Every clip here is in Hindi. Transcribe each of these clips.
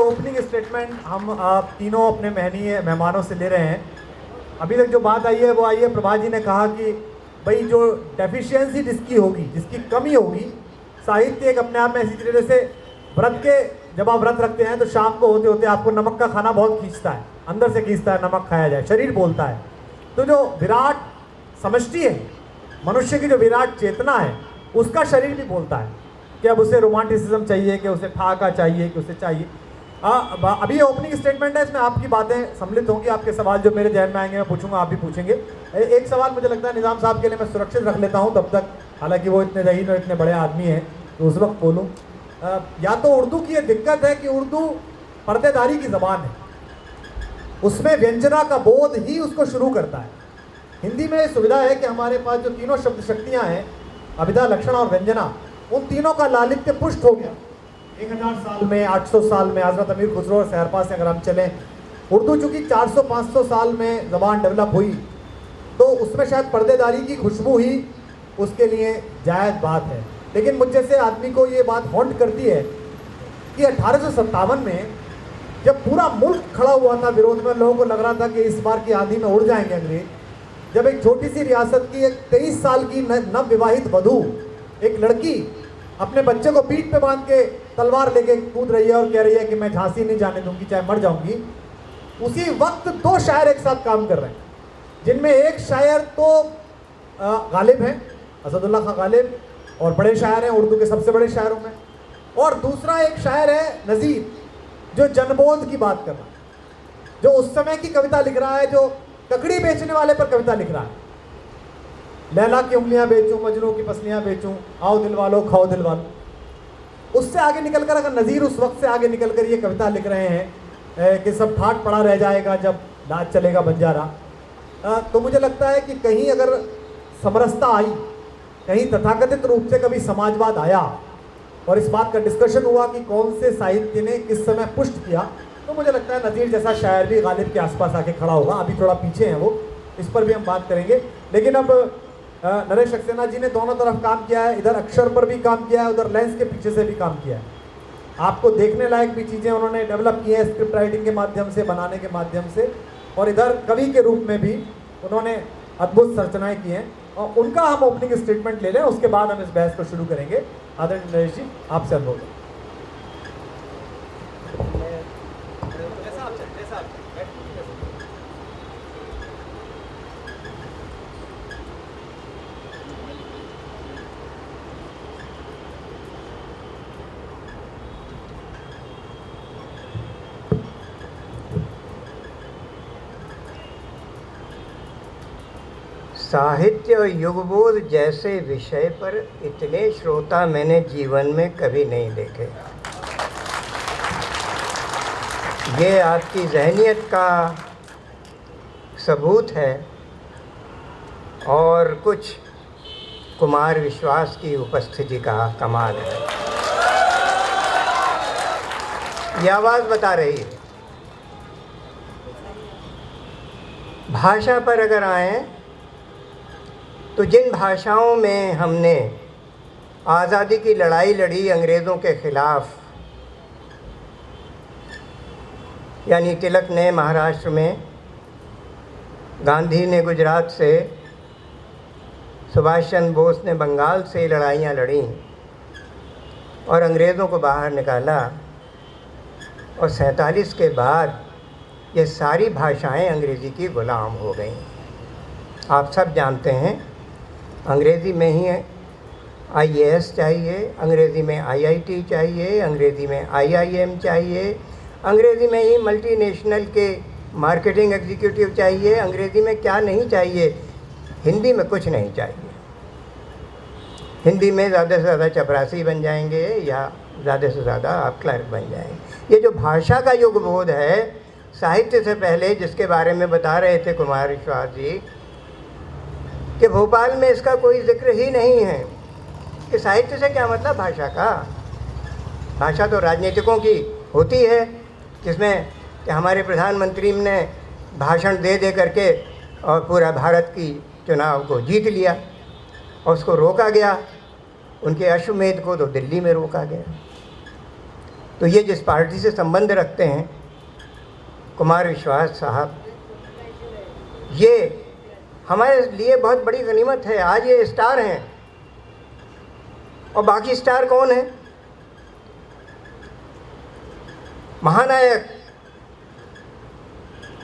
ओपनिंग स्टेटमेंट हम आप तीनों अपने मेहमानों से ले रहे हैं। अभी तक जो बात आई है वो आई है, प्रभा जी ने कहा कि भाई जो डेफिशिएंसी जिसकी होगी, जिसकी कमी होगी, साहित्य एक अपने आप में ऐसी चीज़ है जैसे व्रत के, जब आप व्रत रखते हैं तो शाम को होते होते आपको नमक का खाना बहुत खींचता है, अंदर से खींचता है, नमक खाया जाए, शरीर बोलता है। तो जो विराट समष्टि है, मनुष्य की जो विराट चेतना है, उसका शरीर भी बोलता है कि अब उसे रोमांटिसिज्म चाहिए, कि उसे ठाका चाहिए, कि उसे चाहिए। अभी ओपनिंग स्टेटमेंट है, इसमें आपकी बातें सम्मिलित होंगी, आपके सवाल जो मेरे ध्यान में आएंगे मैं पूछूंगा, आप भी पूछेंगे। एक सवाल मुझे लगता है निज़ाम साहब के लिए मैं सुरक्षित रख लेता हूं तब तक, हालांकि वो इतने रहीन और इतने बड़े आदमी हैं तो उस वक्त बोलूँ। या तो उर्दू की ये दिक्कत है कि उर्दू पर्देदारी की ज़बान है, उसमें व्यंजना का बोध ही उसको शुरू करता है। हिंदी में सुविधा है कि हमारे पास जो तीनों शब्द शक्तियाँ हैं, अभिधा, लक्षण और व्यंजना, उन तीनों का लालित्य पुष्ट हो गया 1000 साल में, 800 साल में, हज़रत अमीर खुसरो और सहरपा से अगर हम चलें। उर्दू चूँकि 400-500 साल में ज़बान डेवलप हुई, तो उसमें शायद पर्देदारी की खुशबू ही उसके लिए जायज़ बात है। लेकिन मुझ जैसे आदमी को ये बात हॉन्ट करती है कि 1857 में जब पूरा मुल्क खड़ा हुआ था विरोध में, लोगों को लग रहा था कि इस बार की आंधी में उड़ जाएंगे अंग्रेज, जब एक छोटी सी रियासत की एक 23 साल की नव विवाहित वधू, एक लड़की, अपने बच्चे को पीठ पे बांध के तलवार लेके कूद रही है और कह रही है कि मैं झांसी नहीं जाने दूंगी चाहे मर जाऊंगी, उसी वक्त 2 शायर एक साथ काम कर रहे हैं, जिनमें एक शायर तो गालिब हैं, असदुल्ला खां गालिब, और बड़े शायर हैं, उर्दू के सबसे बड़े शायरों में, और दूसरा एक शायर है नज़ीर, जो जनबोध की बात कर रहा है, जो उस समय की कविता लिख रहा है, जो ककड़ी बेचने वाले पर कविता लिख रहा है, लैला की उंगलियां बेचूं, मजनू की पसलियां बेचूं, आओ दिल वालो खाओ दिल वालो। उससे आगे निकलकर अगर नज़ीर उस वक्त से आगे निकलकर ये कविता लिख रहे हैं कि सब ठाट पड़ा रह जाएगा जब लाज चलेगा बंजारा, तो मुझे लगता है कि कहीं अगर समरसता आई, कहीं तथाकथित रूप से कभी समाजवाद आया और इस बात का डिस्कशन हुआ कि कौन से साहित्य ने किस समय पुष्ट किया, तो मुझे लगता है नज़ीर जैसा शायर भी गालिब के आसपास आके खड़ा होगा। अभी थोड़ा पीछे हैं वो, इस पर भी हम बात करेंगे। लेकिन अब नरेश सक्सेना जी ने दोनों तरफ काम किया है, इधर अक्षर पर भी काम किया है, उधर लेंस के पीछे से भी काम किया है। आपको देखने लायक भी चीज़ें उन्होंने डेवलप की हैं स्क्रिप्ट राइटिंग के माध्यम से, बनाने के माध्यम से, और इधर कवि के रूप में भी उन्होंने अद्भुत संरचनाएँ की हैं, और उनका हम ओपनिंग स्टेटमेंट ले लें, उसके बाद हम इस बहस को शुरू करेंगे। आदरणीय नरेश जी, आपसे अनुरोध है। साहित्य और युगबोध जैसे विषय पर इतने श्रोता मैंने जीवन में कभी नहीं देखे। ये आपकी ज़हनियत का सबूत है और कुछ कुमार विश्वास की उपस्थिति का कमाल है। ये आवाज़ बता रही है। भाषा पर अगर आएँ तो जिन भाषाओं में हमने आज़ादी की लड़ाई लड़ी अंग्रेज़ों के ख़िलाफ़, यानी तिलक ने महाराष्ट्र में, गांधी ने गुजरात से, सुभाष चंद्र बोस ने बंगाल से लड़ाइयाँ लड़ी और अंग्रेज़ों को बाहर निकाला, और 47 के बाद ये सारी भाषाएं अंग्रेज़ी की ग़ुलाम हो गईं। आप सब जानते हैं, अंग्रेज़ी में ही IAS चाहिए, अंग्रेज़ी में IIT चाहिए, अंग्रेज़ी में IIM चाहिए, अंग्रेज़ी में ही मल्टीनेशनल के मार्केटिंग एग्जीक्यूटिव चाहिए, अंग्रेज़ी में क्या नहीं चाहिए, हिंदी में कुछ नहीं चाहिए। हिंदी में ज़्यादा से ज़्यादा चपरासी बन जाएंगे या ज़्यादा से ज़्यादा आप क्लर्क बन जाएंगे। ये जो भाषा का युगबोध है, साहित्य से पहले जिसके बारे में बता रहे थे कुमार विश्वास जी, कि भोपाल में इसका कोई जिक्र ही नहीं है कि साहित्य से क्या मतलब भाषा का। भाषा तो राजनीतिकों की होती है, जिसमें कि हमारे प्रधानमंत्री ने भाषण दे दे करके और पूरा भारत की चुनाव को जीत लिया, और उसको रोका गया, उनके अश्वमेध को तो दिल्ली में रोका गया। तो ये जिस पार्टी से संबंध रखते हैं, कुमार विश्वास साहब, ये हमारे लिए बहुत बड़ी गनीमत है। आज ये स्टार हैं, और बाकी स्टार कौन है? महानायक,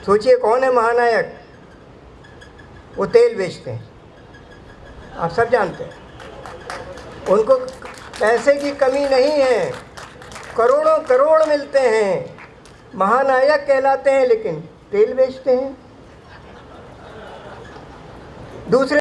सोचिए कौन है महानायक? वो तेल बेचते हैं, आप सब जानते हैं। उनको पैसे की कमी नहीं है, करोड़ों करोड़ मिलते हैं, महानायक कहलाते हैं, लेकिन तेल बेचते हैं। दूसरे